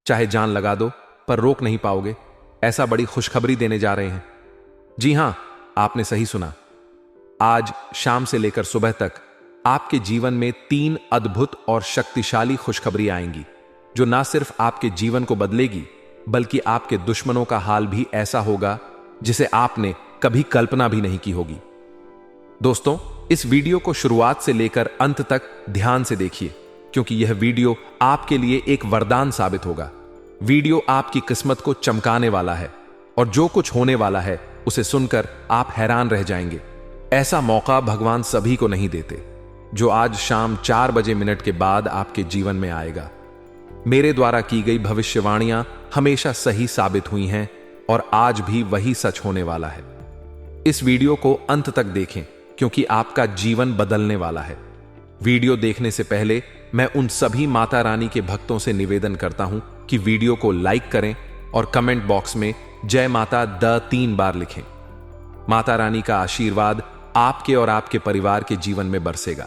चाहे जान लगा दो पर रोक नहीं पाओगे, ऐसा बड़ी खुशखबरी देने जा रहे हैं। जी हां, आपने सही सुना। आज शाम से लेकर सुबह तक आपके जीवन में 3 अद्भुत और शक्तिशाली खुशखबरी आएंगी, जो ना सिर्फ आपके जीवन को बदलेगी बल्कि आपके दुश्मनों का हाल भी ऐसा होगा जिसे आपने कभी कल्पना भी नहीं की होगी। दोस्तों, इस वीडियो को शुरुआत से लेकर अंत तक ध्यान से देखिए, क्योंकि यह वीडियो आपके लिए एक वरदान साबित होगा। वीडियो आपकी किस्मत को चमकाने वाला है और जो कुछ होने वाला है उसे सुनकर आप हैरान रह जाएंगे। ऐसा मौका भगवान सभी को नहीं देते, जो आज शाम 4 बजे मिनट के बाद आपके जीवन में आएगा। मेरे द्वारा की गई भविष्यवाणियां हमेशा सही साबित हुई हैं और आज भी वही सच होने वाला है। इस वीडियो को अंत तक देखें, क्योंकि आपका जीवन बदलने वाला है। वीडियो देखने से पहले मैं उन सभी माता रानी के भक्तों से निवेदन करता हूं कि वीडियो को लाइक करें और कमेंट बॉक्स में जय माता द 3 बार लिखें। माता रानी का आशीर्वाद आपके और आपके परिवार के जीवन में बरसेगा।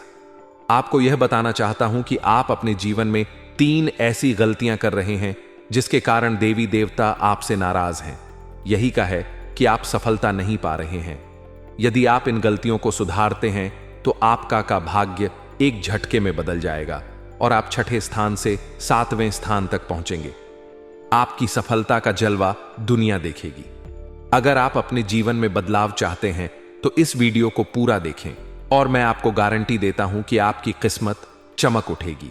आपको यह बताना चाहता हूं कि आप अपने जीवन में 3 ऐसी गलतियां कर रहे हैं जिसके कारण देवी देवता आपसे नाराज हैं। यही का है कि आप सफलता नहीं पा रहे हैं। यदि आप इन गलतियों को सुधारते हैं तो आपका का भाग्य एक झटके में बदल जाएगा और आप 6ठे स्थान से 7वें स्थान तक पहुंचेंगे। आपकी सफलता का जलवा दुनिया देखेगी। अगर आप अपने जीवन में बदलाव चाहते हैं तो इस वीडियो को पूरा देखें और मैं आपको गारंटी देता हूं कि आपकी किस्मत चमक उठेगी।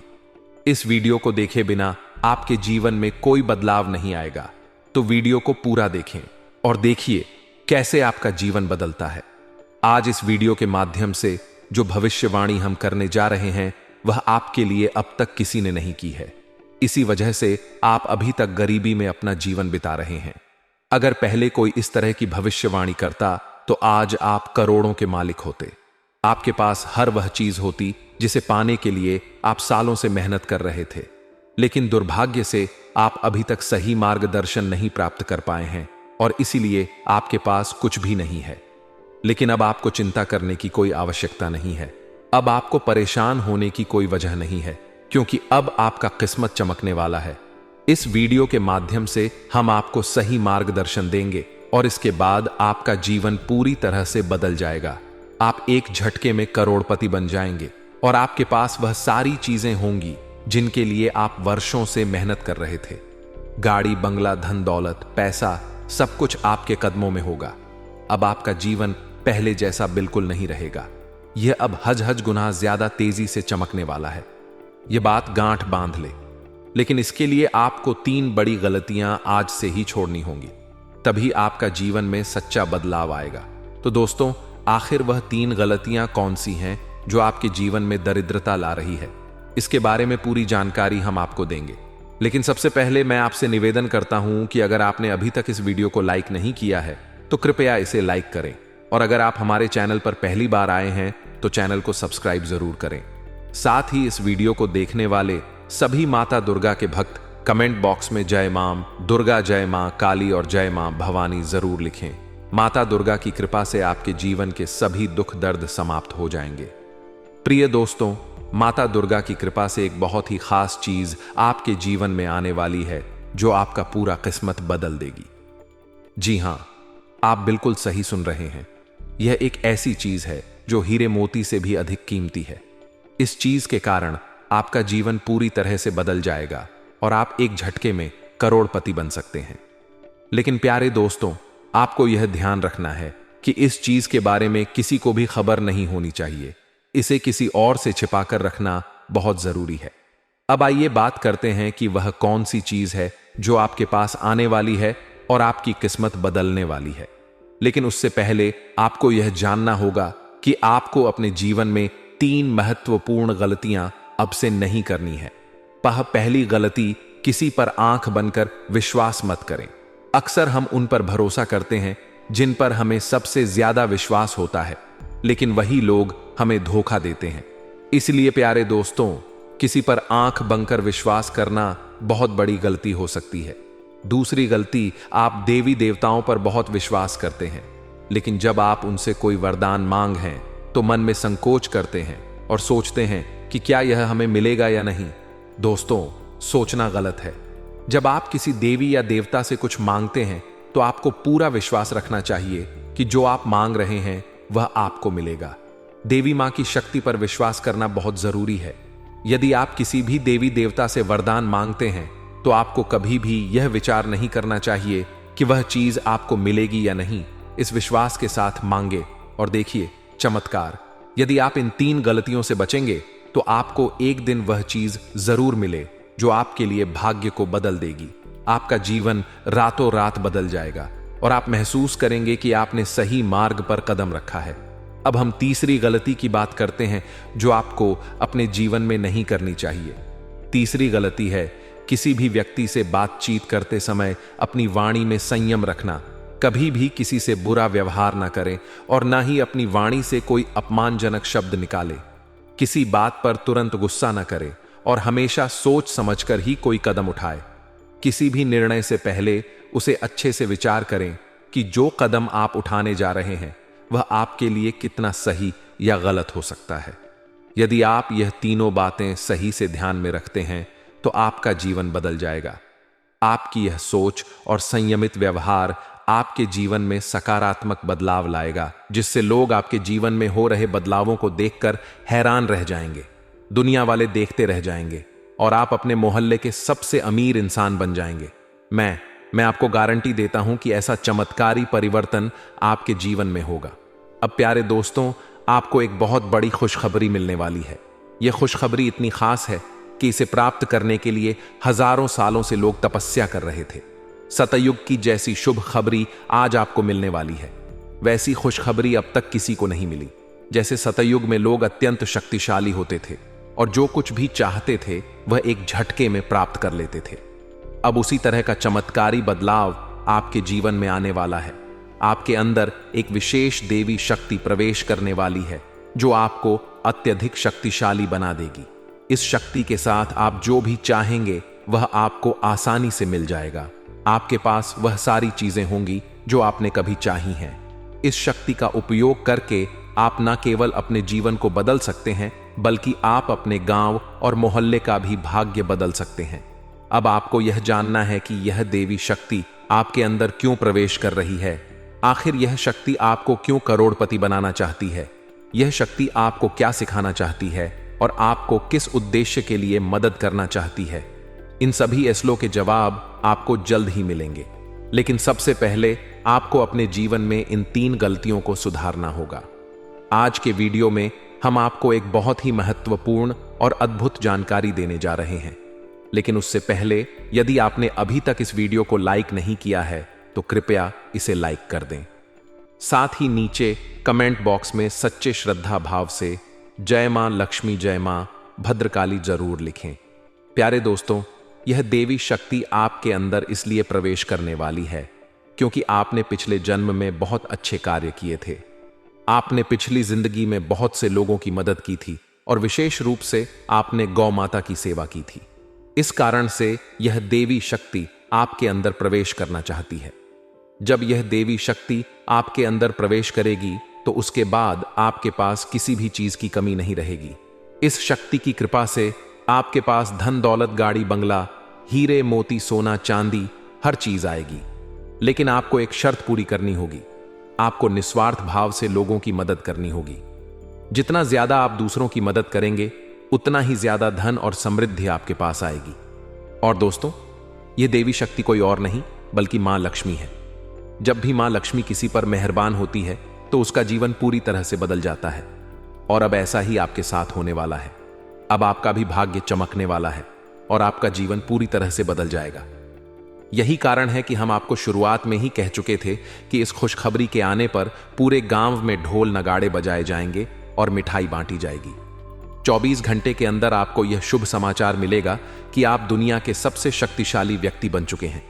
इस वीडियो को देखे बिना आपके जीवन में कोई बदलाव नहीं आएगा, तो वीडियो को पूरा देखें और देखिए कैसे आपका जीवन बदलता है। आज इस वीडियो के माध्यम से जो भविष्यवाणी हम करने जा रहे हैं वह आपके लिए अब तक किसी ने नहीं की है। इसी वजह से आप अभी तक गरीबी में अपना जीवन बिता रहे हैं। अगर पहले कोई इस तरह की भविष्यवाणी करता तो आज आप करोड़ों के मालिक होते। आपके पास हर वह चीज होती जिसे पाने के लिए आप सालों से मेहनत कर रहे थे, लेकिन दुर्भाग्य से आप अभी तक सही मार्गदर्शन नहीं प्राप्त कर पाए हैं और इसीलिए आपके पास कुछ भी नहीं है। लेकिन अब आपको चिंता करने की कोई आवश्यकता नहीं है। अब आपको परेशान होने की कोई वजह नहीं है, क्योंकि अब आपका किस्मत चमकने वाला है। इस वीडियो के माध्यम से हम आपको सही मार्गदर्शन देंगे और इसके बाद आपका जीवन पूरी तरह से बदल जाएगा। आप एक झटके में करोड़पति बन जाएंगे और आपके पास वह सारी चीजें होंगी जिनके लिए आप वर्षों से मेहनत कर रहे थे। गाड़ी, बंगला, धन दौलत, पैसा, सब कुछ आपके कदमों में होगा। अब आपका जीवन पहले जैसा बिल्कुल नहीं रहेगा। यह अब हज गुना ज्यादा तेजी से चमकने वाला है। यह बात गांठ बांध ले। लेकिन इसके लिए आपको 3 बड़ी गलतियां आज से ही छोड़नी होंगी, तभी आपका जीवन में सच्चा बदलाव आएगा। तो दोस्तों, आखिर वह 3 गलतियां कौन सी हैं जो आपके जीवन में दरिद्रता ला रही है? इसके बारे में पूरी जानकारी हम आपको देंगे। लेकिन सबसे पहले मैं आपसे निवेदन करता हूं कि अगर आपने अभी तक इस वीडियो को लाइक नहीं किया है तो कृपया इसे लाइक करें, और अगर आप हमारे चैनल पर पहली बार आए हैं तो चैनल को सब्सक्राइब जरूर करें। साथ ही इस वीडियो को देखने वाले सभी माता दुर्गा के भक्त कमेंट बॉक्स में जय मां दुर्गा, जय मां काली और जय मां भवानी जरूर लिखें। माता दुर्गा की कृपा से आपके जीवन के सभी दुख दर्द समाप्त हो जाएंगे। प्रिय दोस्तों, माता दुर्गा की कृपा से एक बहुत ही खास चीज आपके जीवन में आने वाली है जो आपका पूरा किस्मत बदल देगी। जी हां, आप बिल्कुल सही सुन रहे हैं। यह एक ऐसी चीज है जो हीरे मोती से भी अधिक कीमती है। इस चीज के कारण आपका जीवन पूरी तरह से बदल जाएगा और आप एक झटके में करोड़पति बन सकते हैं। लेकिन प्यारे दोस्तों, आपको यह ध्यान रखना है कि इस चीज के बारे में किसी को भी खबर नहीं होनी चाहिए। इसे किसी और से छिपाकर रखना बहुत जरूरी है। अब आइए बात करते हैं कि वह कौन सी चीज है जो आपके पास आने वाली है और आपकी किस्मत बदलने वाली है। लेकिन उससे पहले आपको यह जानना होगा कि आपको अपने जीवन में 3 महत्वपूर्ण गलतियां अब से नहीं करनी है। पहली गलती, किसी पर आंख बनकर विश्वास मत करें। अक्सर हम उन पर भरोसा करते हैं जिन पर हमें सबसे ज्यादा विश्वास होता है, लेकिन वही लोग हमें धोखा देते हैं। इसलिए प्यारे दोस्तों, किसी पर आंख बनकर विश्वास करना बहुत बड़ी गलती हो सकती है। दूसरी गलती, आप देवी देवताओं पर बहुत विश्वास करते हैं, लेकिन जब आप उनसे कोई वरदान मांग हैं तो मन में संकोच करते हैं और सोचते हैं कि क्या यह हमें मिलेगा या नहीं। दोस्तों, सोचना गलत है। जब आप किसी देवी या देवता से कुछ मांगते हैं तो आपको पूरा विश्वास रखना चाहिए कि जो आप मांग रहे हैं वह आपको मिलेगा। देवी मां की शक्ति पर विश्वास करना बहुत जरूरी है। यदि आप किसी भी देवी देवता से वरदान मांगते हैं तो आपको कभी भी यह विचार नहीं करना चाहिए कि वह चीज आपको मिलेगी या नहीं। इस विश्वास के साथ मांगे और देखिए चमत्कार। यदि आप इन 3 गलतियों से बचेंगे तो आपको एक दिन वह चीज जरूर मिले जो आपके लिए भाग्य को बदल देगी। आपका जीवन रातों रात बदल जाएगा और आप महसूस करेंगे कि आपने सही मार्ग पर कदम रखा है। अब हम तीसरी गलती की बात करते हैं जो आपको अपने जीवन में नहीं करनी चाहिए। तीसरी गलती है किसी भी व्यक्ति से बातचीत करते समय अपनी वाणी में संयम रखना। कभी भी किसी से बुरा व्यवहार ना करें और ना ही अपनी वाणी से कोई अपमानजनक शब्द निकाले। किसी बात पर तुरंत गुस्सा ना करें और हमेशा सोच समझकर ही कोई कदम उठाए। किसी भी निर्णय से पहले उसे अच्छे से विचार करें कि जो कदम आप उठाने जा रहे हैं वह आपके लिए कितना सही या गलत हो सकता है। यदि आप यह तीनों बातें सही से ध्यान में रखते हैं तो आपका जीवन बदल जाएगा। आपकी यह सोच और संयमित व्यवहार आपके जीवन में सकारात्मक बदलाव लाएगा, जिससे लोग आपके जीवन में हो रहे बदलावों को देखकर हैरान रह जाएंगे। दुनिया वाले देखते रह जाएंगे और आप अपने मोहल्ले के सबसे अमीर इंसान बन जाएंगे। मैं आपको गारंटी देता हूं कि ऐसा चमत्कारी परिवर्तन आपके जीवन में होगा। अब प्यारे दोस्तों, आपको एक बहुत बड़ी खुशखबरी मिलने वाली है। यह खुशखबरी इतनी खास है कि इसे प्राप्त करने के लिए हजारों सालों से लोग तपस्या कर रहे थे। सतयुग की जैसी शुभ खबरी आज आपको मिलने वाली है। वैसी खुशखबरी अब तक किसी को नहीं मिली। जैसे सतयुग में लोग अत्यंत शक्तिशाली होते थे और जो कुछ भी चाहते थे वह एक झटके में प्राप्त कर लेते थे। अब उसी तरह का चमत्कारी बदलाव आपके जीवन में आने वाला है। आपके अंदर एक विशेष देवी शक्ति प्रवेश करने वाली है जो आपको अत्यधिक शक्तिशाली बना देगी। इस शक्ति के साथ आप जो भी चाहेंगे वह आपको आसानी से मिल जाएगा। आपके पास वह सारी चीजें होंगी जो आपने कभी चाही हैं। इस शक्ति का उपयोग करके आप न केवल अपने जीवन को बदल सकते हैं बल्कि आप अपने गांव और मोहल्ले का भी भाग्य बदल सकते हैं। अब आपको यह जानना है कि यह देवी शक्ति आपके अंदर क्यों प्रवेश कर रही है। आखिर यह शक्ति आपको क्यों करोड़पति बनाना चाहती है। यह शक्ति आपको क्या सिखाना चाहती है और आपको किस उद्देश्य के लिए मदद करना चाहती है। इन सभी असलों के जवाब आपको जल्द ही मिलेंगे, लेकिन सबसे पहले आपको अपने जीवन में इन 3 गलतियों को सुधारना होगा। आज के वीडियो में हम आपको एक बहुत ही महत्वपूर्ण और अद्भुत जानकारी देने जा रहे हैं। लेकिन उससे पहले यदि आपने अभी तक इस वीडियो को लाइक नहीं किया है तो कृपया इसे लाइक कर दें। साथ ही नीचे कमेंट बॉक्स में सच्चे श्रद्धा भाव से जय मां लक्ष्मी, जय मां भद्रकाली जरूर लिखें। प्यारे दोस्तों, यह देवी शक्ति आपके अंदर इसलिए प्रवेश करने वाली है क्योंकि आपने पिछले जन्म में बहुत अच्छे कार्य किए थे। आपने पिछली जिंदगी में बहुत से लोगों की मदद की थी और विशेष रूप से आपने गौ माता की सेवा की थी। इस कारण से यह देवी शक्ति आपके अंदर प्रवेश करना चाहती है। जब यह देवी शक्ति आपके अंदर प्रवेश करेगी तो उसके बाद आपके पास किसी भी चीज की कमी नहीं रहेगी। इस शक्ति की कृपा से आपके पास धन दौलत, गाड़ी बंगला, हीरे मोती, सोना चांदी हर चीज आएगी। लेकिन आपको एक शर्त पूरी करनी होगी। आपको निस्वार्थ भाव से लोगों की मदद करनी होगी। जितना ज्यादा आप दूसरों की मदद करेंगे उतना ही ज्यादा धन और समृद्धि आपके पास आएगी। और दोस्तों, यह देवी शक्ति कोई और नहीं बल्कि मां लक्ष्मी है। जब भी मां लक्ष्मी किसी पर मेहरबान होती है तो उसका जीवन पूरी तरह से बदल जाता है। और अब ऐसा ही आपके साथ होने वाला है। अब आपका भी भाग्य चमकने वाला है और आपका जीवन पूरी तरह से बदल जाएगा। यही कारण है कि हम आपको शुरुआत में ही कह चुके थे कि इस खुशखबरी के आने पर पूरे गांव में ढोल नगाड़े बजाए जाएंगे और मिठाई बांटी जाएगी। 24 घंटे के अंदर आपको यह शुभ समाचार मिलेगा कि आप दुनिया के सबसे शक्तिशाली व्यक्ति बन चुके हैं।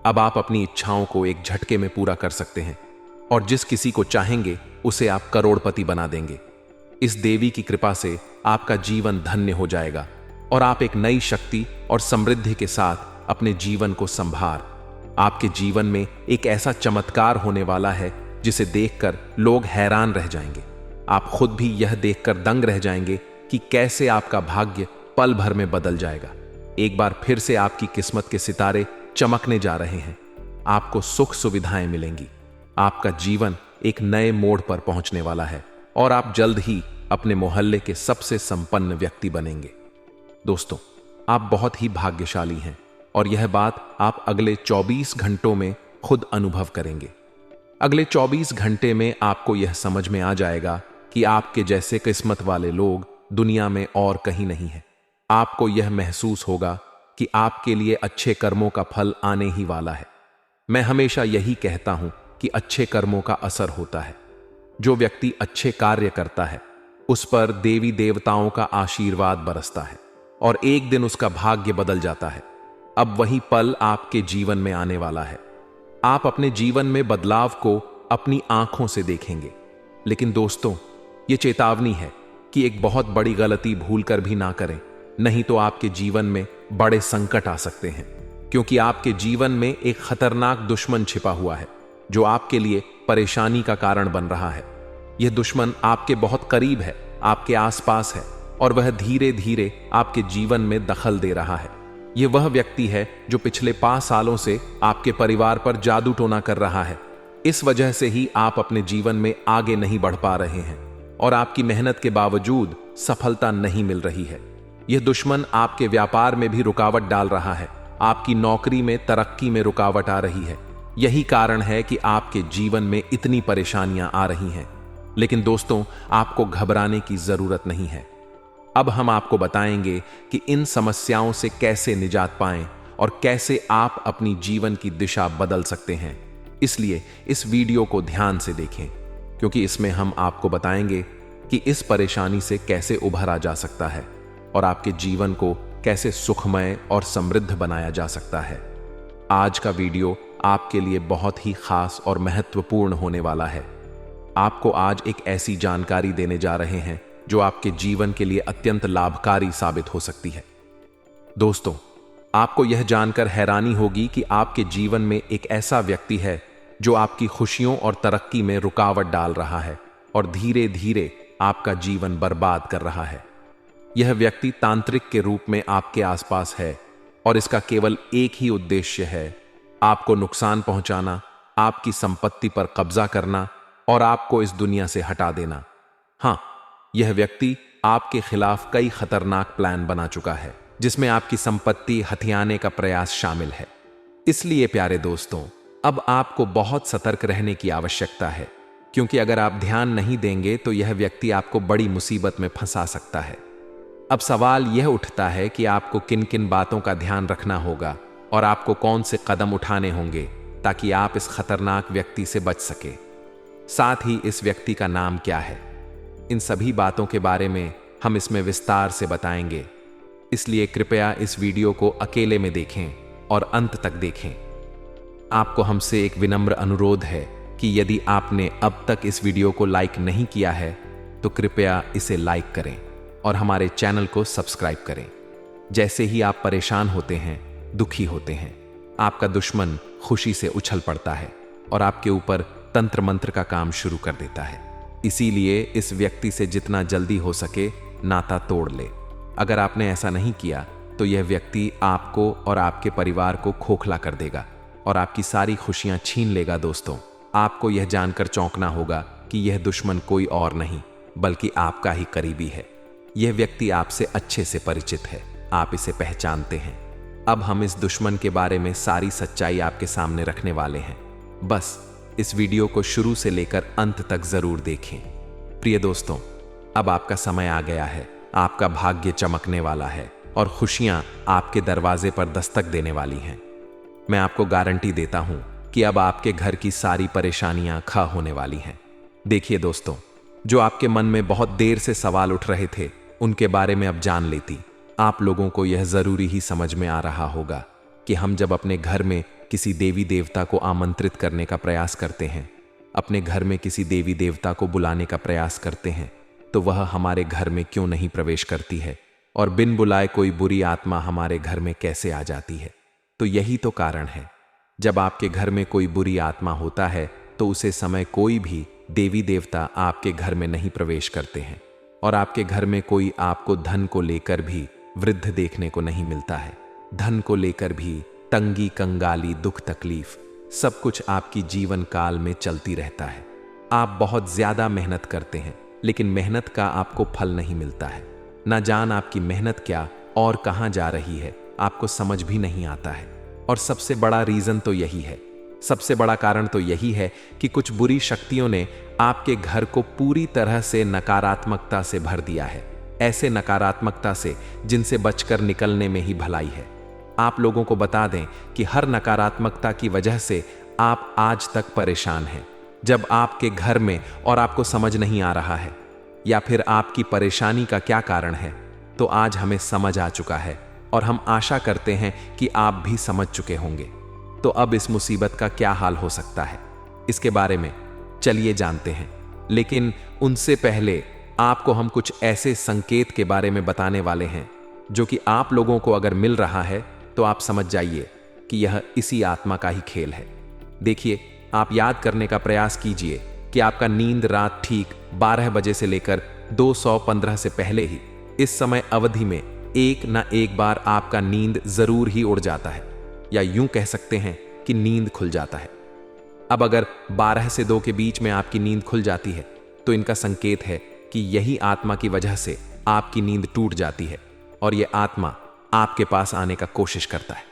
अब आप अपनी इच्छाओं को एक झटके में पूरा कर सकते हैं और जिस किसी को चाहेंगे उसे आप करोड़पति बना देंगे। इस देवी की कृपा से आपका जीवन धन्य हो जाएगा और आप एक नई शक्ति और समृद्धि के साथ अपने जीवन को संभार। आपके जीवन में एक ऐसा चमत्कार होने वाला है जिसे देखकर लोग हैरान रह जाएंगे। आप खुद भी यह देखकर दंग रह जाएंगे कि कैसे आपका भाग्य पल भर में बदल जाएगा। एक बार फिर से आपकी किस्मत के सितारे चमकने जा रहे हैं। आपको सुख सुविधाएं मिलेंगी। आपका जीवन एक नए मोड़ पर पहुंचने वाला है और आप जल्द ही अपने मोहल्ले के सबसे संपन्न व्यक्ति बनेंगे। दोस्तों, आप बहुत ही भाग्यशाली हैं और यह बात आप अगले 24 घंटों में खुद अनुभव करेंगे। अगले 24 घंटे में आपको यह समझ में आ जाएगा कि आपके जैसे किस्मत वाले लोग दुनिया में और कहीं नहीं है। आपको यह महसूस होगा कि आपके लिए अच्छे कर्मों का फल आने ही वाला है। मैं हमेशा यही कहता हूं कि अच्छे कर्मों का असर होता है। जो व्यक्ति अच्छे कार्य करता है उस पर देवी देवताओं का आशीर्वाद बरसता है और एक दिन उसका भाग्य बदल जाता है। अब वही पल आपके जीवन में आने वाला है। आप अपने जीवन में बदलाव को अपनी आंखों से देखेंगे। लेकिन दोस्तों, यह चेतावनी है कि एक बहुत बड़ी गलती भूलकर भी ना करें, नहीं तो आपके जीवन में बड़े संकट आ सकते हैं। क्योंकि आपके जीवन में एक खतरनाक दुश्मन छिपा हुआ है जो आपके लिए परेशानी का कारण बन रहा है। यह दुश्मन आपके बहुत करीब है, आपके आसपास है और वह धीरे धीरे आपके जीवन में दखल दे रहा है। यह वह व्यक्ति है जो पिछले 5 सालों से आपके परिवार पर जादू टोना कर रहा है। इस वजह से ही आप अपने जीवन में आगे नहीं बढ़ पा रहे हैं और आपकी मेहनत के बावजूद सफलता नहीं मिल रही है। यह दुश्मन आपके व्यापार में भी रुकावट डाल रहा है, आपकी नौकरी में, तरक्की में रुकावट आ रही है। यही कारण है कि आपके जीवन में इतनी परेशानियां आ रही हैं। लेकिन दोस्तों, आपको घबराने की जरूरत नहीं है। अब हम आपको बताएंगे कि इन समस्याओं से कैसे निजात पाएं और कैसे आप अपनी जीवन की दिशा बदल सकते हैं। इसलिए इस वीडियो को ध्यान से देखें, क्योंकि इसमें हम आपको बताएंगे कि इस परेशानी से कैसे उभरा जा सकता है और आपके जीवन को कैसे सुखमय और समृद्ध बनाया जा सकता है। आज का वीडियो आपके लिए बहुत ही खास और महत्वपूर्ण होने वाला है। आपको आज एक ऐसी जानकारी देने जा रहे हैं जो आपके जीवन के लिए अत्यंत लाभकारी साबित हो सकती है। दोस्तों, आपको यह जानकर हैरानी होगी कि आपके जीवन में एक ऐसा व्यक्ति है जो आपकी खुशियों और तरक्की में रुकावट डाल रहा है और धीरे धीरे आपका जीवन बर्बाद कर रहा है। यह व्यक्ति तांत्रिक के रूप में आपके आसपास है और इसका केवल एक ही उद्देश्य है, आपको नुकसान पहुंचाना, आपकी संपत्ति पर कब्जा करना और आपको इस दुनिया से हटा देना। हां, यह व्यक्ति आपके खिलाफ कई खतरनाक प्लान बना चुका है जिसमें आपकी संपत्ति हथियाने का प्रयास शामिल है। इसलिए प्यारे दोस्तों, अब आपको बहुत सतर्क रहने की आवश्यकता है, क्योंकि अगर आप ध्यान नहीं देंगे तो यह व्यक्ति आपको बड़ी मुसीबत में फंसा सकता है। अब सवाल यह उठता है कि आपको किन किन बातों का ध्यान रखना होगा और आपको कौन से कदम उठाने होंगे ताकि आप इस खतरनाक व्यक्ति से बच सके। साथ ही इस व्यक्ति का नाम क्या है, इन सभी बातों के बारे में हम इसमें विस्तार से बताएंगे। इसलिए कृपया इस वीडियो को अकेले में देखें और अंत तक देखें। आपको हमसे एक विनम्र अनुरोध है कि यदि आपने अब तक इस वीडियो को लाइक नहीं किया है तो कृपया इसे लाइक करें और हमारे चैनल को सब्सक्राइब करें। जैसे ही आप परेशान होते हैं, दुखी होते हैं, आपका दुश्मन खुशी से उछल पड़ता है और आपके ऊपर तंत्र मंत्र का काम शुरू कर देता है। इसीलिए इस व्यक्ति से जितना जल्दी हो सके नाता तोड़ ले। अगर आपने ऐसा नहीं किया तो यह व्यक्ति आपको और आपके परिवार को खोखला कर देगा और आपकी सारी खुशियां छीन लेगा। दोस्तों, आपको यह जानकर चौंकना होगा कि यह दुश्मन कोई और नहीं बल्कि आपका ही करीबी है। यह व्यक्ति आपसे अच्छे से परिचित है, आप इसे पहचानते हैं। अब हम इस दुश्मन के बारे में सारी सच्चाई आपके सामने रखने वाले हैं। बस इस वीडियो को शुरू से लेकर अंत तक जरूर देखें। प्रिय दोस्तों, अब आपका समय आ गया है, आपका भाग्य चमकने वाला है और खुशियां आपके दरवाजे पर दस्तक देने वाली हैं। मैं आपको गारंटी देता हूं कि अब आपके घर की सारी परेशानियां खा होने वाली हैं। देखिए दोस्तों, जो आपके मन में बहुत देर से सवाल उठ रहे थे उनके बारे में अब जान लेती। आप लोगों को यह जरूरी ही समझ में आ रहा होगा कि हम जब अपने घर में किसी देवी देवता को आमंत्रित करने का प्रयास करते हैं, अपने घर में किसी देवी देवता को बुलाने का प्रयास करते हैं, तो वह हमारे घर में क्यों नहीं प्रवेश करती है और बिन बुलाए कोई बुरी आत्मा हमारे घर में कैसे आ जाती है। तो यही तो कारण है, जब आपके घर में कोई बुरी आत्मा होता है तो उसे समय कोई भी देवी देवता आपके घर में नहीं प्रवेश करते हैं और आपके घर में कोई आपको धन को लेकर भी वृद्ध देखने को नहीं मिलता है। धन को लेकर भी तंगी, कंगाली, दुख, तकलीफ सब कुछ आपकी जीवन काल में चलती रहता है। आप बहुत ज्यादा मेहनत करते हैं, लेकिन मेहनत का आपको फल नहीं मिलता है। ना जान आपकी मेहनत क्या और कहां जा रही है, आपको समझ भी नहीं आता है। और सबसे बड़ा रीजन तो यही है, सबसे बड़ा कारण तो यही है कि कुछ बुरी शक्तियों ने आपके घर को पूरी तरह से नकारात्मकता से भर दिया है। ऐसे नकारात्मकता से जिनसे बचकर निकलने में ही भलाई है। आप लोगों को बता दें कि हर नकारात्मकता की वजह से आप आज तक परेशान हैं। जब आपके घर में और आपको समझ नहीं आ रहा है या फिर आपकी परेशानी का क्या कारण है, तो आज हमें समझ आ चुका है और हम आशा करते हैं कि आप भी समझ चुके होंगे। तो अब इस मुसीबत का क्या हाल हो सकता है, इसके बारे में चलिए जानते हैं। लेकिन उनसे पहले आपको हम कुछ ऐसे संकेत के बारे में बताने वाले हैं जो कि आप लोगों को अगर मिल रहा है तो आप समझ जाइए कि यह इसी आत्मा का ही खेल है। देखिए, आप याद करने का प्रयास कीजिए कि आपका नींद रात ठीक 12 बजे से लेकर 215 से पहले ही इस समय अवधि में एक ना एक बार आपका नींद जरूर ही उड़ जाता है, या यूं कह सकते हैं कि नींद खुल जाता है। अब अगर 12 से 2 के बीच में आपकी नींद खुल जाती है तो इनका संकेत है कि यही आत्मा की वजह से आपकी नींद टूट जाती है और यह आत्मा आपके पास आने का कोशिश करता है।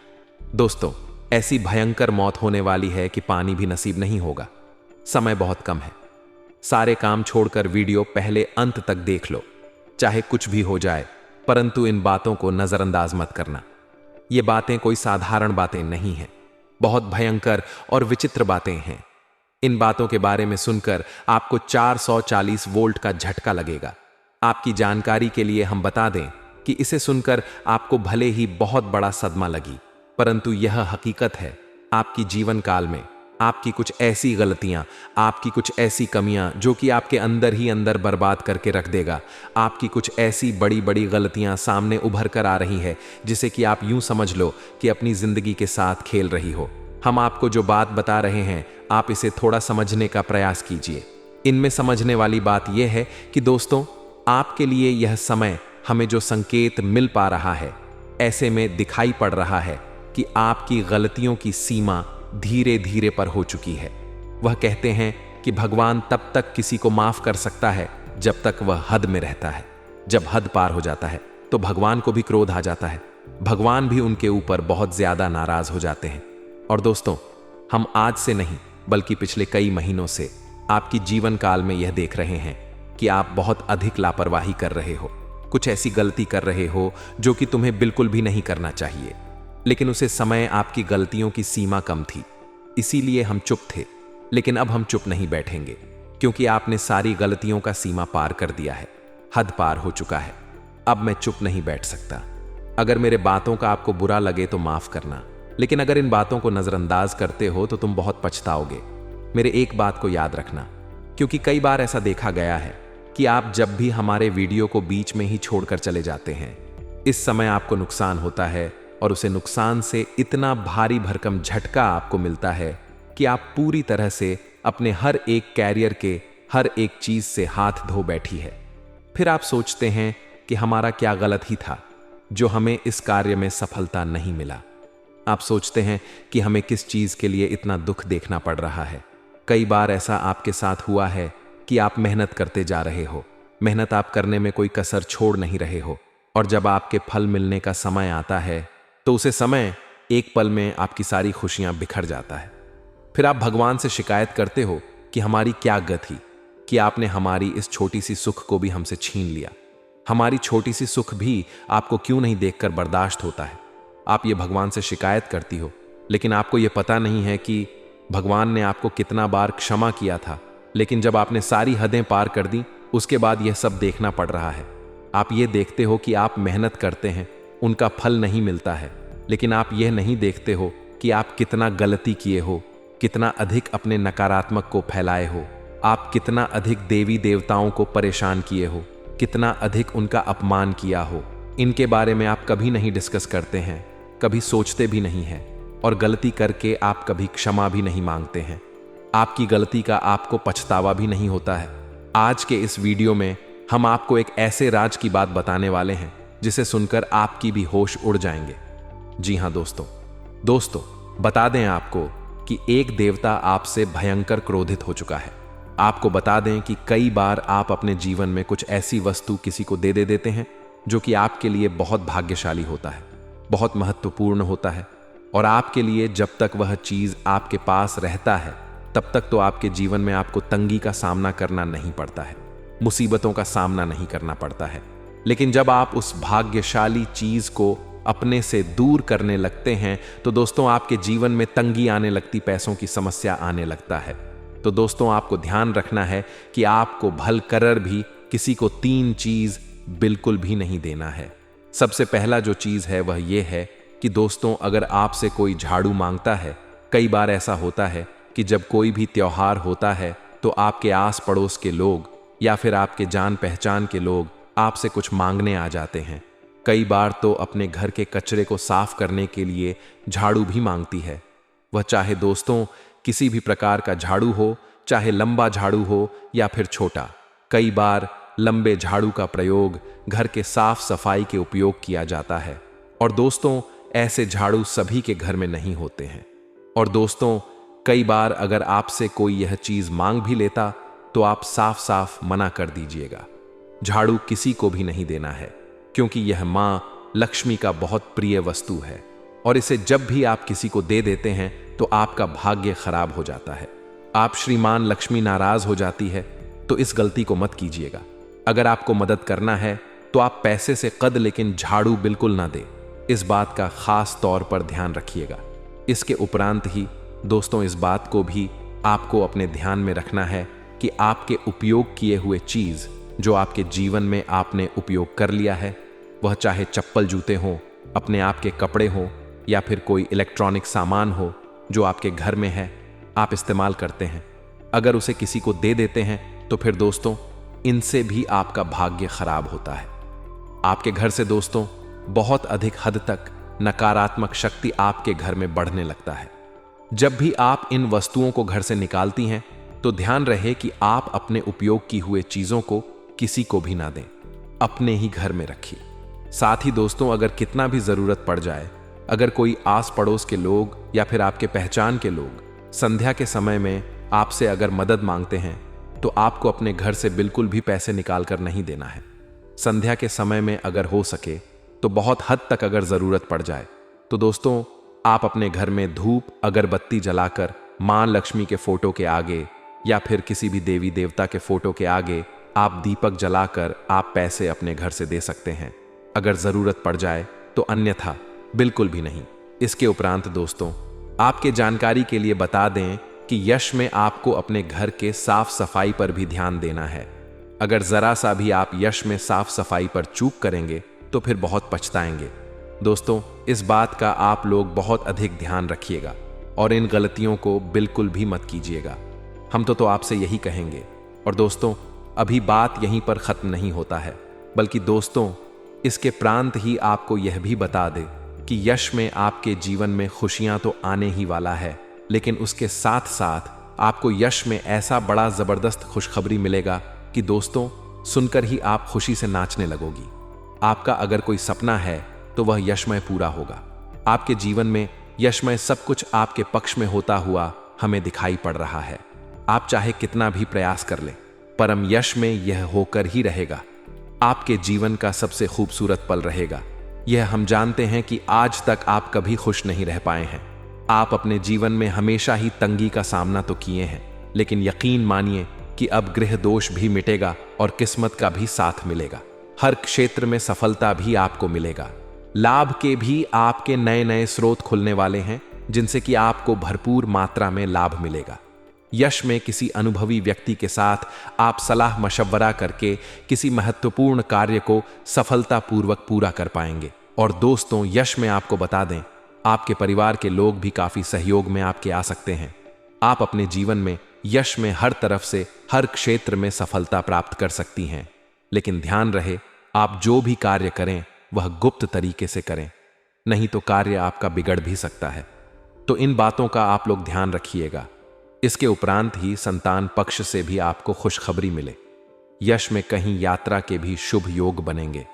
दोस्तों, ऐसी भयंकर मौत होने वाली है कि पानी भी नसीब नहीं होगा। समय बहुत कम है। सारे काम छोड़कर वीडियो पहले अंत तक देख लो, चाहे कुछ भी हो जाए, परंतु इन बातों को नजरअंदाज मत करना। ये बातें कोई साधारण बातें नहीं हैं, बहुत भयंकर और विचित्र बातें हैं। इन बातों के बारे में सुनकर आपको 440 वोल्ट का झटका लगेगा। आपकी जानकारी के लिए हम बता दें कि इसे सुनकर आपको भले ही बहुत बड़ा सदमा लगी, परंतु यह हकीकत है। आपकी जीवन काल में आपकी कुछ ऐसी गलतियां, आपकी कुछ ऐसी कमियां जो कि आपके अंदर ही अंदर बर्बाद करके रख देगा। आपकी कुछ ऐसी बड़ी बड़ी गलतियां सामने उभर कर आ रही है जिसे कि आप यूं समझ लो कि अपनी जिंदगी के साथ खेल रही हो। हम आपको जो बात बता रहे हैं, आप इसे थोड़ा समझने का प्रयास कीजिए। इनमें समझने वाली बात यह है कि दोस्तों, आपके लिए यह समय हमें जो संकेत मिल पा रहा है, ऐसे में दिखाई पड़ रहा है कि आपकी गलतियों की सीमा धीरे धीरे पर हो चुकी है। वह कहते हैं कि भगवान तब तक किसी को माफ कर सकता है जब तक वह हद में रहता है। जब हद पार हो जाता है तो भगवान को भी क्रोध आ जाता है। भगवान भी उनके ऊपर बहुत ज्यादा नाराज हो जाते हैं। और दोस्तों, हम आज से नहीं बल्कि पिछले कई महीनों से आपकी जीवन काल में यह देख रहे हैं कि आप बहुत अधिक लापरवाही कर रहे हो, कुछ ऐसी गलती कर रहे हो जो कि तुम्हें बिल्कुल भी नहीं करना चाहिए। लेकिन उसे समय आपकी गलतियों की सीमा कम थी, इसीलिए हम चुप थे। लेकिन अब हम चुप नहीं बैठेंगे, क्योंकि आपने सारी गलतियों का सीमा पार कर दिया है। हद पार हो चुका है। अब मैं चुप नहीं बैठ सकता। अगर मेरे बातों का आपको बुरा लगे तो माफ करना, लेकिन अगर इन बातों को नजरअंदाज करते हो तो तुम बहुत पछताओगे। मेरे एक बात को याद रखना, क्योंकि कई बार ऐसा देखा गया है कि आप जब भी हमारे वीडियो को बीच में ही छोड़कर चले जाते हैं, इस समय आपको नुकसान होता है और उसे नुकसान से इतना भारी भरकम झटका आपको मिलता है कि आप पूरी तरह से अपने हर एक कैरियर के हर एक चीज से हाथ धो बैठी है। फिर आप सोचते हैं कि हमारा क्या गलत ही था जो हमें इस कार्य में सफलता नहीं मिला। आप सोचते हैं कि हमें किस चीज के लिए इतना दुख देखना पड़ रहा है। कई बार ऐसा आपके साथ हुआ है कि आप मेहनत करते जा रहे हो, मेहनत आप करने में कोई कसर छोड़ नहीं रहे हो, और जब आपके फल मिलने का समय आता है तो उसे समय एक पल में आपकी सारी खुशियां बिखर जाता है। फिर आप भगवान से शिकायत करते हो कि हमारी क्या गति कि आपने हमारी इस छोटी सी सुख को भी हमसे छीन लिया। हमारी छोटी सी सुख भी आपको क्यों नहीं देखकर बर्दाश्त होता है। आप ये भगवान से शिकायत करती हो, लेकिन आपको ये पता नहीं है कि भगवान ने आपको कितना बार क्षमा किया था, लेकिन जब आपने सारी हदें पार कर दी, उसके बाद यह सब देखना पड़ रहा है। आप ये देखते हो कि आप मेहनत करते हैं, उनका फल नहीं मिलता है, लेकिन आप यह नहीं देखते हो कि आप कितना गलती किए हो, कितना अधिक अपने नकारात्मक को फैलाए हो, आप कितना अधिक देवी देवताओं को परेशान किए हो, कितना अधिक उनका अपमान किया हो। इनके बारे में आप कभी नहीं डिस्कस करते हैं, कभी सोचते भी नहीं हैं, और गलती करके आप कभी क्षमा भी नहीं मांगते हैं। आपकी गलती का आपको पछतावा भी नहीं होता है। आज के इस वीडियो में हम आपको एक ऐसे राज की बात बताने वाले हैं जिसे सुनकर आपकी भी होश उड़ जाएंगे। जी हाँ दोस्तों बता दें आपको कि एक देवता आपसे भयंकर क्रोधित हो चुका है। आपको बता दें कि कई बार आप अपने जीवन में कुछ ऐसी वस्तु किसी को दे देते हैं जो कि आपके लिए बहुत भाग्यशाली होता है, बहुत महत्वपूर्ण होता है, और आपके लिए जब तक वह चीज आपके पास रहता है तब तक तो आपके जीवन में आपको तंगी का सामना करना नहीं पड़ता है, मुसीबतों का सामना नहीं करना पड़ता है। लेकिन जब आप उस भाग्यशाली चीज को अपने से दूर करने लगते हैं तो दोस्तों आपके जीवन में तंगी आने लगती, पैसों की समस्या आने लगता है। तो दोस्तों आपको ध्यान रखना है कि आपको भल करर भी किसी को 3 चीज बिल्कुल भी नहीं देना है। सबसे पहला जो चीज है वह यह है कि दोस्तों अगर आपसे कोई झाड़ू मांगता है, कई बार ऐसा होता है कि जब कोई भी त्योहार होता है तो आपके आस पड़ोस के लोग या फिर आपके जान पहचान के लोग आपसे कुछ मांगने आ जाते हैं। कई बार तो अपने घर के कचरे को साफ करने के लिए झाड़ू भी मांगती है। वह चाहे दोस्तों किसी भी प्रकार का झाड़ू हो, चाहे लंबा झाड़ू हो या फिर छोटा। कई बार लंबे झाड़ू का प्रयोग घर के साफ सफाई के उपयोग किया जाता है, और दोस्तों ऐसे झाड़ू सभी के घर में नहीं होते हैं। और दोस्तों कई बार अगर आपसे कोई यह चीज मांग भी लेता तो आप साफ साफ मना कर दीजिएगा। झाड़ू किसी को भी नहीं देना है, क्योंकि यह मां लक्ष्मी का बहुत प्रिय वस्तु है, और इसे जब भी आप किसी को दे देते हैं तो आपका भाग्य खराब हो जाता है। आप श्रीमान लक्ष्मी नाराज हो जाती है, तो इस गलती को मत कीजिएगा। अगर आपको मदद करना है तो आप पैसे से कद लेकिन झाड़ू बिल्कुल ना दे। इस बात का खास तौर पर ध्यान रखिएगा। इसके उपरांत ही दोस्तों इस बात को भी आपको अपने ध्यान में रखना है कि आपके उपयोग किए हुए चीज जो आपके जीवन में आपने उपयोग कर लिया है, वह चाहे चप्पल जूते हों, अपने आप के कपड़े हों, या फिर कोई इलेक्ट्रॉनिक सामान हो जो आपके घर में है, आप इस्तेमाल करते हैं, अगर उसे किसी को दे देते हैं तो फिर दोस्तों इनसे भी आपका भाग्य खराब होता है। आपके घर से दोस्तों बहुत अधिक हद तक नकारात्मक शक्ति आपके घर में बढ़ने लगता है। जब भी आप इन वस्तुओं को घर से निकालती हैं तो ध्यान रहे कि आप अपने उपयोग की हुए चीजों को किसी को भी ना दें, अपने ही घर में रखिए। साथ ही दोस्तों अगर कितना भी जरूरत पड़ जाए, अगर कोई आस पड़ोस के लोग या फिर आपके पहचान के लोग संध्या के समय में आपसे अगर मदद मांगते हैं तो आपको अपने घर से बिल्कुल भी पैसे निकाल कर नहीं देना है। संध्या के समय में अगर हो सके तो बहुत हद तक अगर जरूरत पड़ जाए तो दोस्तों आप अपने घर में धूप अगरबत्ती जलाकर मां लक्ष्मी के फोटो के आगे या फिर किसी भी देवी देवता के फोटो के आगे आप दीपक जलाकर आप पैसे अपने घर से दे सकते हैं, अगर जरूरत पड़ जाए तो, अन्यथा बिल्कुल भी नहीं। इसके उपरांत दोस्तों आपके जानकारी के लिए बता दें कि यश में आपको अपने घर के साफ सफाई पर भी ध्यान देना है। अगर जरा सा भी आप यश में साफ सफाई पर चूक करेंगे तो फिर बहुत पछताएंगे। दोस्तों इस बात का आप लोग बहुत अधिक ध्यान रखिएगा और इन गलतियों को बिल्कुल भी मत कीजिएगा। हम तो आपसे यही कहेंगे। और दोस्तों अभी बात यहीं पर खत्म नहीं होता है, बल्कि दोस्तों इसके प्रांत ही आपको यह भी बता दे कि यश में आपके जीवन में खुशियां तो आने ही वाला है, लेकिन उसके साथ साथ आपको यश में ऐसा बड़ा जबरदस्त खुशखबरी मिलेगा कि दोस्तों सुनकर ही आप खुशी से नाचने लगोगी। आपका अगर कोई सपना है तो वह यशमय पूरा होगा। आपके जीवन में यशमय सब कुछ आपके पक्ष में होता हुआ हमें दिखाई पड़ रहा है। आप चाहे कितना भी प्रयास कर लें, परम यश में यह होकर ही रहेगा। आपके जीवन का सबसे खूबसूरत पल रहेगा। यह हम जानते हैं कि आज तक आप कभी खुश नहीं रह पाए हैं। आप अपने जीवन में हमेशा ही तंगी का सामना तो किए हैं, लेकिन यकीन मानिए कि अब गृह दोष भी मिटेगा और किस्मत का भी साथ मिलेगा। हर क्षेत्र में सफलता भी आपको मिलेगा। लाभ के भी आपके नए नए स्रोत खुलने वाले हैं, जिनसे कि आपको भरपूर मात्रा में लाभ मिलेगा। यश में किसी अनुभवी व्यक्ति के साथ आप सलाह मशवरा करके किसी महत्वपूर्ण कार्य को सफलतापूर्वक पूरा कर पाएंगे। और दोस्तों यश में आपको बता दें, आपके परिवार के लोग भी काफी सहयोग में आपके आ सकते हैं। आप अपने जीवन में यश में हर तरफ से हर क्षेत्र में सफलता प्राप्त कर सकती हैं, लेकिन ध्यान रहे आप जो भी कार्य करें वह गुप्त तरीके से करें, नहीं तो कार्य आपका बिगड़ भी सकता है। तो इन बातों का आप लोग ध्यान रखिएगा। इसके उपरांत ही संतान पक्ष से भी आपको खुशखबरी मिले। यश में कहीं यात्रा के भी शुभ योग बनेंगे,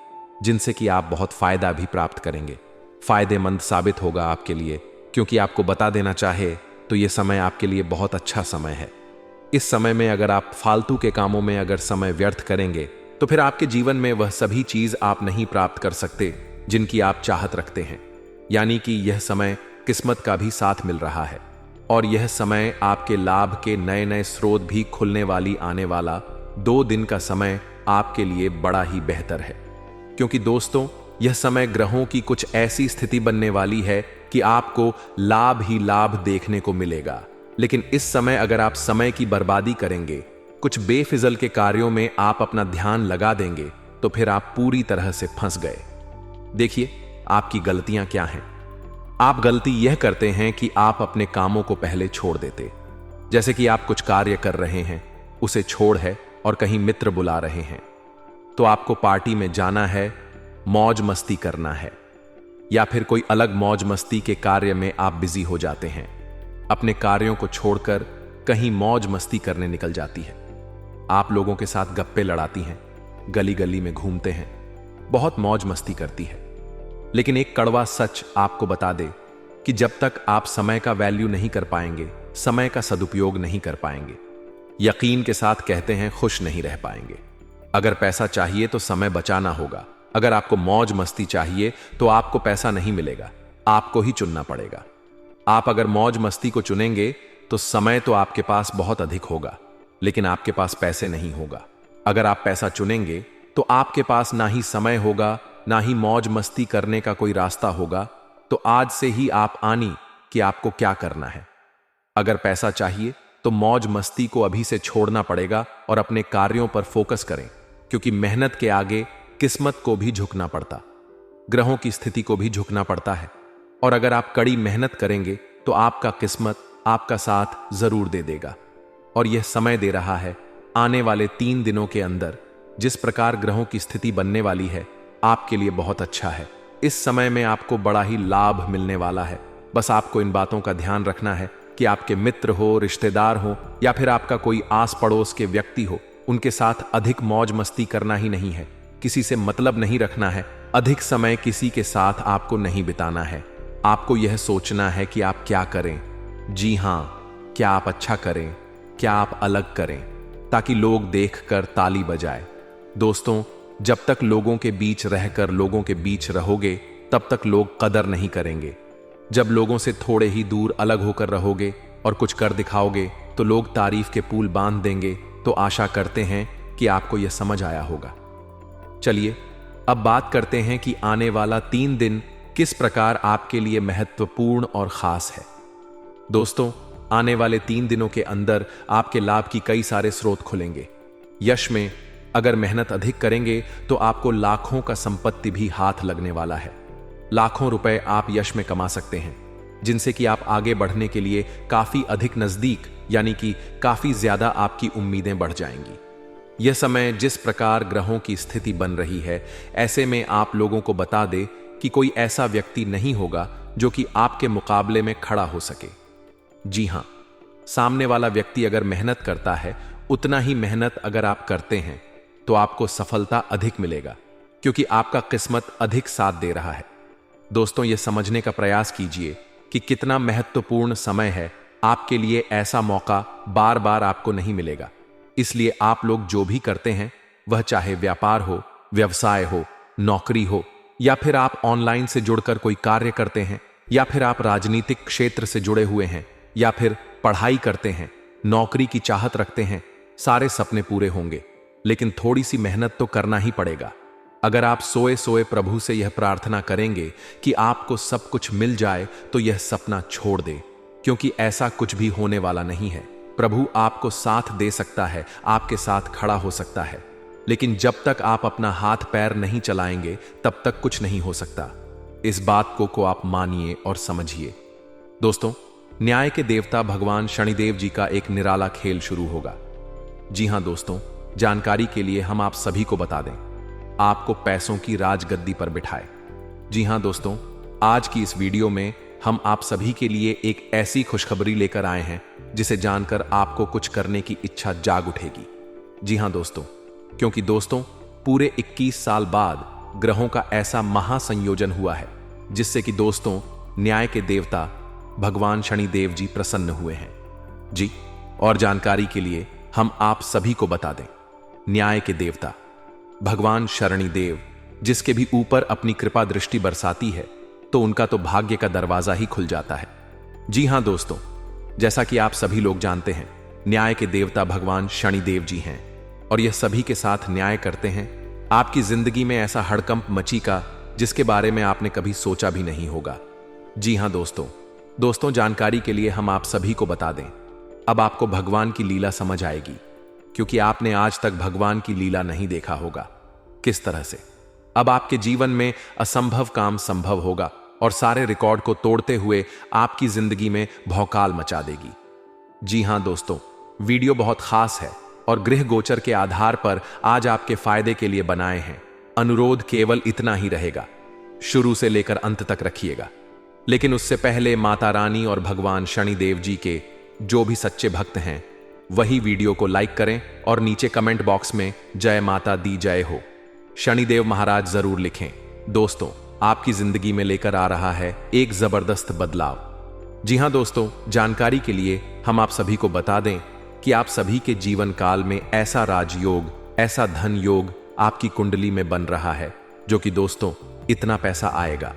जिनसे कि आप बहुत फायदा भी प्राप्त करेंगे। फायदेमंद साबित होगा आपके लिए, क्योंकि आपको बता देना चाहे तो यह समय आपके लिए बहुत अच्छा समय है। इस समय में अगर आप फालतू के कामों में अगर समय व्यर्थ करेंगे तो फिर आपके जीवन में वह सभी चीज आप नहीं प्राप्त कर सकते जिनकी आप चाहत रखते हैं। यानी कि यह समय किस्मत का भी साथ मिल रहा है और यह समय आपके लाभ के नए नए स्रोत भी खुलने वाली आने वाला 2 दिन का समय आपके लिए बड़ा ही बेहतर है। क्योंकि दोस्तों, यह समय ग्रहों की कुछ ऐसी स्थिति बनने वाली है कि आपको लाभ ही लाभ देखने को मिलेगा। लेकिन इस समय अगर आप समय की बर्बादी करेंगे, कुछ बेफिजल के कार्यों में आप अपना ध्यान लगा देंगे, तो फिर आप पूरी तरह से फंस गए। देखिए, आपकी गलतियां क्या हैं। आप गलती यह करते हैं कि आप अपने कामों को पहले छोड़ देते। जैसे कि आप कुछ कार्य कर रहे हैं, उसे छोड़ है और कहीं मित्र बुला रहे हैं, तो आपको पार्टी में जाना है, मौज मस्ती करना है, या फिर कोई अलग मौज मस्ती के कार्य में आप बिजी हो जाते हैं। अपने कार्यों को छोड़कर कहीं मौज मस्ती करने निकल जाती है। आप लोगों के साथ गप्पे लड़ाती हैं, गली गली में घूमते हैं, बहुत मौज मस्ती करती है। लेकिन एक कड़वा सच आपको बता दे कि जब तक आप समय का वैल्यू नहीं कर पाएंगे, समय का सदुपयोग नहीं कर पाएंगे, यकीन के साथ कहते हैं खुश नहीं रह पाएंगे। अगर पैसा चाहिए तो समय बचाना होगा। अगर आपको मौज मस्ती चाहिए तो आपको पैसा नहीं मिलेगा, आपको ही चुनना पड़ेगा। आप अगर मौज मस्ती को चुनेंगे तो समय तो आपके पास बहुत अधिक होगा, लेकिन आपके पास पैसे नहीं होगा। अगर आप पैसा चुनेंगे तो आपके पास ना ही समय होगा, ना ही मौज मस्ती करने का कोई रास्ता होगा। तो आज से ही आप आनी कि आपको क्या करना है। अगर पैसा चाहिए तो मौज मस्ती को अभी से छोड़ना पड़ेगा और अपने कार्यों पर फोकस करें, क्योंकि मेहनत के आगे किस्मत को भी झुकना पड़ता, ग्रहों की स्थिति को भी झुकना पड़ता है। और अगर आप कड़ी मेहनत करेंगे तो आपका किस्मत आपका साथ जरूर दे देगा। और यह समय दे रहा है आने वाले 3 दिनों के अंदर, जिस प्रकार ग्रहों की स्थिति बनने वाली है, आपके लिए बहुत अच्छा है। इस समय में आपको बड़ा ही लाभ मिलने वाला है। बस आपको इन बातों का ध्यान रखना है कि आपके मित्र हो, रिश्तेदार हो, या फिर आपका कोई आस पड़ोस के व्यक्ति हो, उनके साथ अधिक मौज मस्ती करना ही नहीं है। किसी से मतलब नहीं रखना है। अधिक समय किसी के साथ आपको नहीं बिताना है। आपको यह सोचना है कि आप क्या करें। जी हाँ, क्या आप अच्छा करें, क्या आप अलग करें, ताकि लोग देखकर ताली बजाए। दोस्तों, जब तक लोगों के बीच रहकर लोगों के बीच रहोगे, तब तक लोग कदर नहीं करेंगे। जब लोगों से थोड़े ही दूर अलग होकर रहोगे और कुछ कर दिखाओगे, तो लोग तारीफ के पुल बांध देंगे। तो आशा करते हैं कि आपको यह समझ आया होगा। चलिए, अब बात करते हैं कि आने वाला 3 दिन किस प्रकार आपके लिए महत्वपूर्ण और खास है। दोस्तों, आने वाले 3 दिनों के अंदर आपके लाभ की कई सारे स्रोत खुलेंगे। यश में अगर मेहनत अधिक करेंगे तो आपको लाखों का संपत्ति भी हाथ लगने वाला है। लाखों रुपए आप यश में कमा सकते हैं, जिनसे कि आप आगे बढ़ने के लिए काफी अधिक नजदीक, यानी कि काफी ज्यादा आपकी उम्मीदें बढ़ जाएंगी। यह समय जिस प्रकार ग्रहों की स्थिति बन रही है, ऐसे में आप लोगों को बता दे कि कोई ऐसा व्यक्ति नहीं होगा जो कि आपके मुकाबले में खड़ा हो सके। जी हां, सामने वाला व्यक्ति अगर मेहनत करता है, उतना ही मेहनत अगर आप करते हैं तो आपको सफलता अधिक मिलेगा, क्योंकि आपका किस्मत अधिक साथ दे रहा है। दोस्तों, यह समझने का प्रयास कीजिए कि कितना महत्वपूर्ण समय है। आपके लिए ऐसा मौका बार बार आपको नहीं मिलेगा। इसलिए आप लोग जो भी करते हैं, वह चाहे व्यापार हो, व्यवसाय हो, नौकरी हो, या फिर आप ऑनलाइन से जुड़कर कोई कार्य करते हैं, या फिर आप राजनीतिक क्षेत्र से जुड़े हुए हैं, या फिर पढ़ाई करते हैं, नौकरी की चाहत रखते हैं, सारे सपने पूरे होंगे। लेकिन थोड़ी सी मेहनत तो करना ही पड़ेगा। अगर आप सोए सोए प्रभु से यह प्रार्थना करेंगे कि आपको सब कुछ मिल जाए, तो यह सपना छोड़ दे, क्योंकि ऐसा कुछ भी होने वाला नहीं है। प्रभु आपको साथ दे सकता है, आपके साथ खड़ा हो सकता है, लेकिन जब तक आप अपना हाथ पैर नहीं चलाएंगे, तब तक कुछ नहीं हो सकता। इस बात को आप मानिए और समझिए। दोस्तों, न्याय के देवता भगवान शनिदेव जी का एक निराला खेल शुरू होगा। जी हां दोस्तों, जानकारी के लिए हम आप सभी को बता दें, आपको पैसों की राजगद्दी पर बिठाए। जी हां दोस्तों, आज की इस वीडियो में हम आप सभी के लिए एक ऐसी खुशखबरी लेकर आए हैं जिसे जानकर आपको कुछ करने की इच्छा जाग उठेगी। जी हां दोस्तों, क्योंकि दोस्तों, पूरे 21 साल बाद ग्रहों का ऐसा महासंयोजन हुआ है जिससे कि दोस्तों न्याय के देवता भगवान शनिदेव जी प्रसन्न हुए हैं। जी, और जानकारी के लिए हम आप सभी को बता दें, न्याय के देवता भगवान शनिदेव जिसके भी ऊपर अपनी कृपा दृष्टि बरसाती है तो उनका तो भाग्य का दरवाजा ही खुल जाता है। जी हां दोस्तों, जैसा कि आप सभी लोग जानते हैं, न्याय के देवता भगवान शनिदेव जी हैं और यह सभी के साथ न्याय करते हैं। आपकी जिंदगी में ऐसा हड़कंप मची का जिसके बारे में आपने कभी सोचा भी नहीं होगा। जी हां दोस्तों, जानकारी के लिए हम आप सभी को बता दें, अब आपको भगवान की लीला समझ आएगी, क्योंकि आपने आज तक भगवान की लीला नहीं देखा होगा। किस तरह से अब आपके जीवन में असंभव काम संभव होगा और सारे रिकॉर्ड को तोड़ते हुए आपकी जिंदगी में भौकाल मचा देगी। जी हां दोस्तों, वीडियो बहुत खास है और गृह गोचर के आधार पर आज आपके फायदे के लिए बनाए हैं। अनुरोध केवल इतना ही रहेगा, शुरू से लेकर अंत तक रखिएगा। लेकिन उससे पहले माता रानी और भगवान शनिदेव जी के जो भी सच्चे भक्त हैं वही वीडियो को लाइक करें और नीचे कमेंट बॉक्स में जय माता दी जय हो शनिदेव महाराज जरूर लिखें। दोस्तों, आपकी जिंदगी में लेकर आ रहा है एक जबरदस्त बदलाव। जी हां दोस्तों, जानकारी के लिए हम आप सभी को बता दें कि आप सभी के जीवन काल में ऐसा राजयोग, ऐसा धन योग आपकी कुंडली में बन रहा है जो कि दोस्तों इतना पैसा आएगा